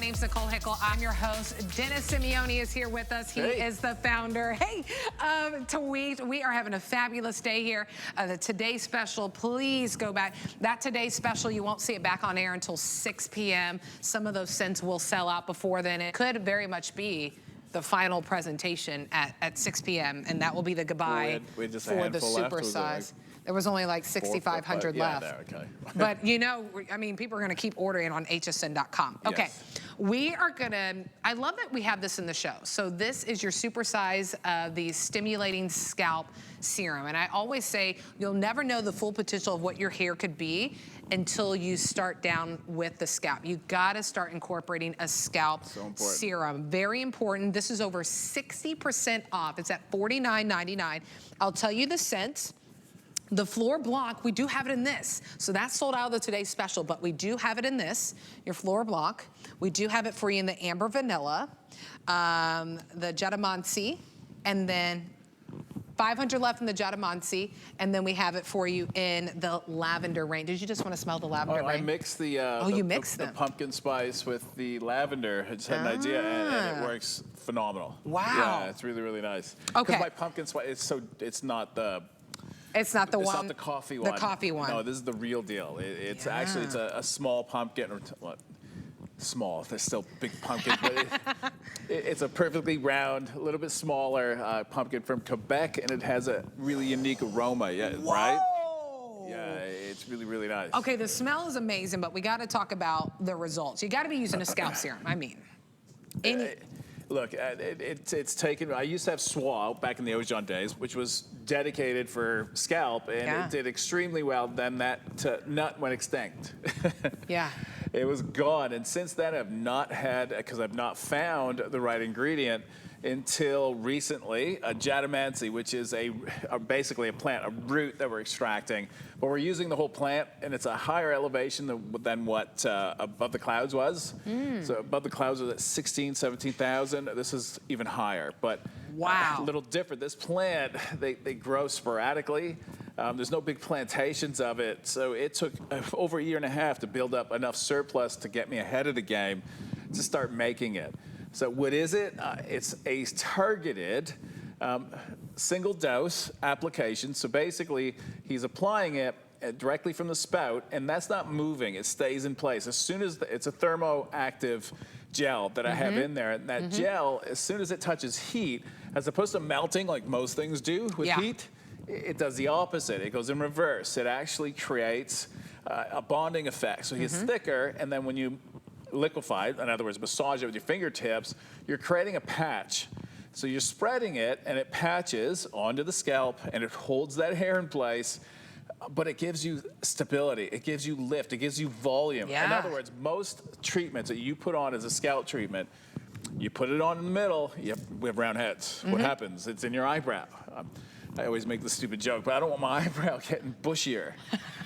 name's Nicole Hickle. I'm your host. Dennis Simeone is here with us. He is the founder. Hey, we are having a fabulous day here. The Today Special, please go back. That Today Special, you won't see it back on air until 6 p.m. Some of those scents will sell out before then. It could very much be the final presentation at 6 p.m. and that will be the goodbye for the Supersize. There was only like 6,500 left. Yeah, okay. But you know, I mean, people are gonna keep ordering on hsn.com. Okay, yes. We are gonna, I love that we have this in the show. So this is your Supersize, the Stimulating Scalp Serum. And I always say, you'll never know the full potential of what your hair could be until you start down with the scalp. You gotta start incorporating a scalp serum. Very important. This is over 60% off. It's at $49.99. I'll tell you the scents. The Floor Block, we do have it in this. So that's sold out of the Today Special, but we do have it in this, your Floor Block. We do have it for you in the Amber Vanilla, the Jatamansi, and then 500 left in the Jatamansi, and then we have it for you in the lavender rain. Did you just want to smell the lavender rain? I mixed the the pumpkin spice with the lavender. I just had an idea, and it works phenomenal. Wow. Yeah, it's really, really nice. Okay. Because my pumpkin spice, it's not the... It's not the one. It's not the coffee one. The coffee one. No, this is the real deal. It's actually a small pumpkin, or what? Small. There's still big pumpkin, but it's a perfectly round, a little bit smaller pumpkin from Quebec, and it has a really unique aroma. Yeah, right? Yeah, it's really, really nice. Okay, the smell is amazing, but we got to talk about the results. You got to be using a scalp serum. I mean, look, it's taken. I used to have Swa back in the Ojon days, which was dedicated for scalp, and it did extremely well. Then that nut went extinct. Yeah. It was gone, and since then I've not had, because I've not found the right ingredient until recently, a Jatamansi, which is basically a plant, a root that we're extracting. But we're using the whole plant, and it's a higher elevation than what above the clouds was. So above the clouds was at 16, 17,000. This is even higher, but wow. A little different. This plant, they grow sporadically. There's no big plantations of it, so it took over a year and a half to build up enough surplus to get me ahead of the game to start making it. So what is it? It's a targeted single dose application. So basically, he's applying it directly from the spout, and that's not moving. It stays in place. As soon as it's a thermoactive gel that I have in there, and that gel, as soon as it touches heat, as opposed to melting like most things do with heat, it does the opposite. It goes in reverse. It actually creates a bonding effect. So he's thicker, and then when you liquefy, in other words, massage it with your fingertips, you're creating a patch. So you're spreading it, and it patches onto the scalp, and it holds that hair in place, but it gives you stability. It gives you lift. It gives you volume. In other words, most treatments that you put on as a scalp treatment, you put it on in the middle, we have round heads. What happens? It's in your eyebrow. I always make the stupid joke, but I don't want my eyebrow getting bushier,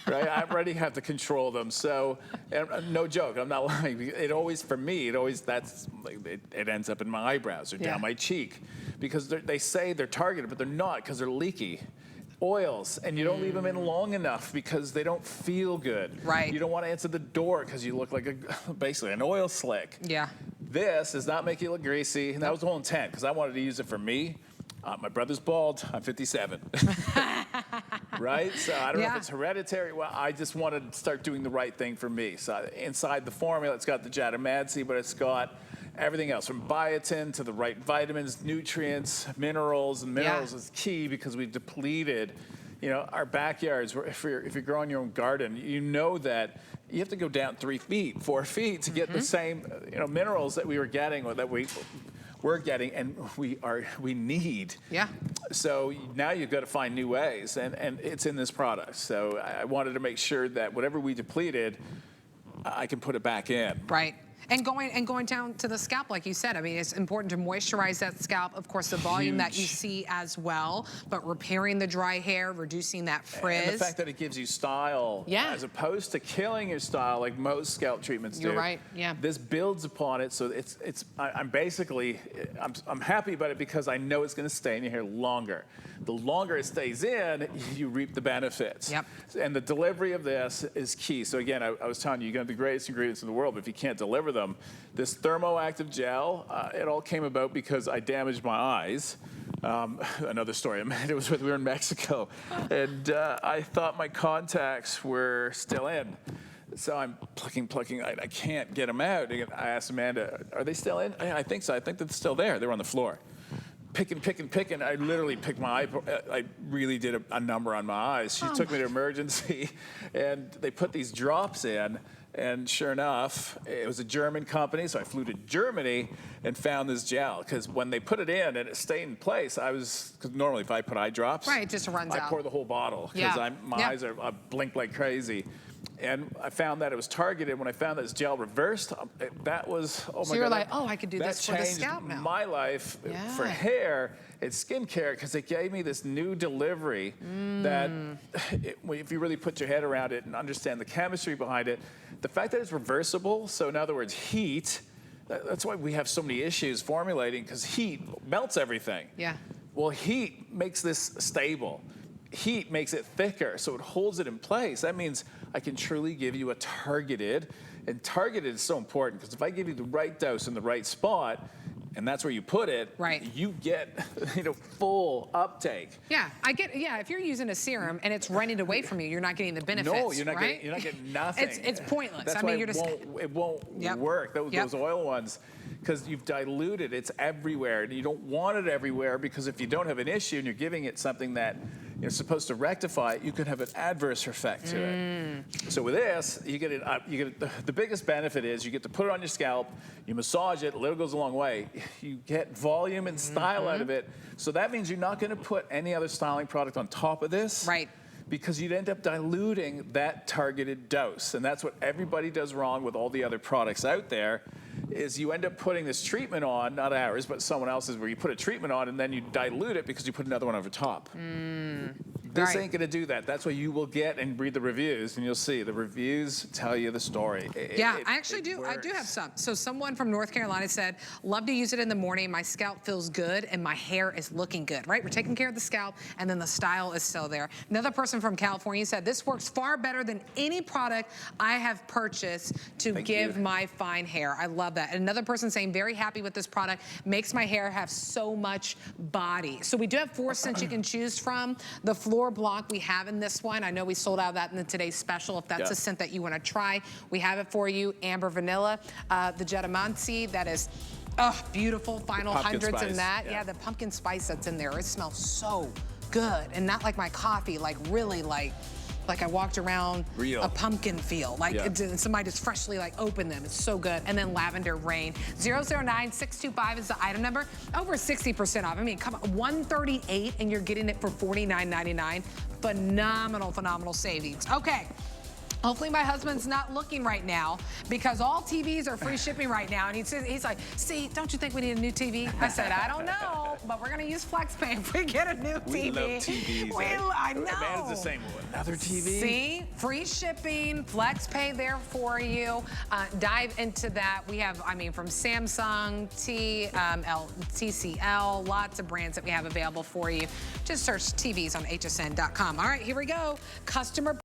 right? I already have to control them. So, no joke, I'm not lying. It always, for me, it ends up in my eyebrows or down my cheek, because they say they're targeted, but they're not, because they're leaky. Oils, and you don't leave them in long enough because they don't feel good. Right. You don't want to answer the door because you look like basically an oil slick. Yeah. This does not make you look greasy, and that was the whole intent, because I wanted to use it for me. My brother's bald. I'm 57. Right? So I don't know if it's hereditary. Well, I just wanted to start doing the right thing for me. So inside the formula, it's got the Jatamansi, but it's got everything else, from biotin to the right vitamins, nutrients, minerals. And minerals is key, because we've depleted, our backyards. If you're growing your own garden, you know that you have to go down 3 feet, 4 feet to get the same, minerals that we were getting, or that we're getting, and we need. Yeah. So now you've got to find new ways, and it's in this product. So I wanted to make sure that whatever we depleted, I can put it back in. Right. And going down to the scalp, like you said, I mean, it's important to moisturize that scalp. Of course, the volume that you see as well, but repairing the dry hair, reducing that frizz. And the fact that it gives you style, as opposed to killing your style like most scalp treatments do. You're right. Yeah. This builds upon it, so I'm happy about it, because I know it's going to stay in your hair longer. The longer it stays in, you reap the benefits. Yep. And the delivery of this is key. So again, I was telling you, you're going to have the greatest ingredients in the world, but if you can't deliver them, them. This thermoactive gel, it all came about because I damaged my eyes. Another story. It was when we were in Mexico, and I thought my contacts were still in. So I'm plucking. I can't get them out. I asked Amanda, "Are they still in?" I think so. I think they're still there. They were on the floor. Picking. I literally picked my eye. I really did a number on my eyes. She took me to emergency, and they put these drops in. And sure enough, it was a German company, so I flew to Germany and found this gel. Because when they put it in and it stayed in place, because normally if I put eye drops, right, it just runs out. I pour the whole bottle because my eyes are blink like crazy. And I found that it was targeted. When I found that this gel reversed, that was, oh my God. So you're like, oh, I could do this for the scalp now. That changed my life for hair and skincare, because it gave me this new delivery that, if you really put your head around it and understand the chemistry behind it, the fact that it's reversible, so in other words, heat, that's why we have so many issues formulating, because heat melts everything. Yeah. Well, heat makes this stable. Heat makes it thicker, so it holds it in place. That means I can truly give you a targeted, and targeted is so important, because if I give you the right dose in the right spot, and that's where you put it, you get full uptake. Yeah, if you're using a serum and it's running away from you, you're not getting the benefits. No, you're not getting nothing. It's pointless. That's why it won't work. Those oil ones, because you've diluted. It's everywhere, and you don't want it everywhere, because if you don't have an issue and you're giving it something that you're supposed to rectify it, you could have an adverse effect to it. So with this, you get the biggest benefit is you get to put it on your scalp, you massage it, a little goes a long way. You get volume and style out of it. So that means you're not going to put any other styling product on top of this. Right. Because you'd end up diluting that targeted dose. And that's what everybody does wrong with all the other products out there, is you end up putting this treatment on, not ours, but someone else's, where you put a treatment on and then you dilute it because you put another one over top. This ain't gonna do that. That's what you will get and read the reviews, and you'll see the reviews tell you the story. I actually do. I do have some. So someone from North Carolina said, love to use it in the morning. My scalp feels good and my hair is looking good, right? We're taking care of the scalp and then the style is still there. Another person from California said, this works far better than any product I have purchased to give my fine hair. I love that. And another person saying, very happy with this product. Makes my hair have so much body. So we do have 4 scents you can choose from. The Floor Block we have in this one. I know we sold out of that in the today's special. If that's a scent that you want to try, we have it for you. Amber Vanilla, the Jatamansi, that is beautiful. Final hundreds in that. Yeah, the pumpkin spice that's in there. It smells so good, and not like my coffee, like really like I walked around a pumpkin field, like somebody just freshly opened them. It's so good. And then Lavender Rain. 009625 is the item number. Over 60% off. I mean, come on, $138 and you're getting it for $49.99. Phenomenal, phenomenal savings. Okay. Hopefully my husband's not looking right now, because all TVs are free shipping right now. And he's like, see, don't you think we need a new TV? I said, I don't know, but we're going to use FlexPay if we get a new TV. We love TVs. I know. Amanda's the same one. Another TV. See, free shipping, FlexPay there for you. Dive into that. We have, from Samsung, TCL, lots of brands that we have available for you. Just search TVs on hsn.com. All right, here we go. Customer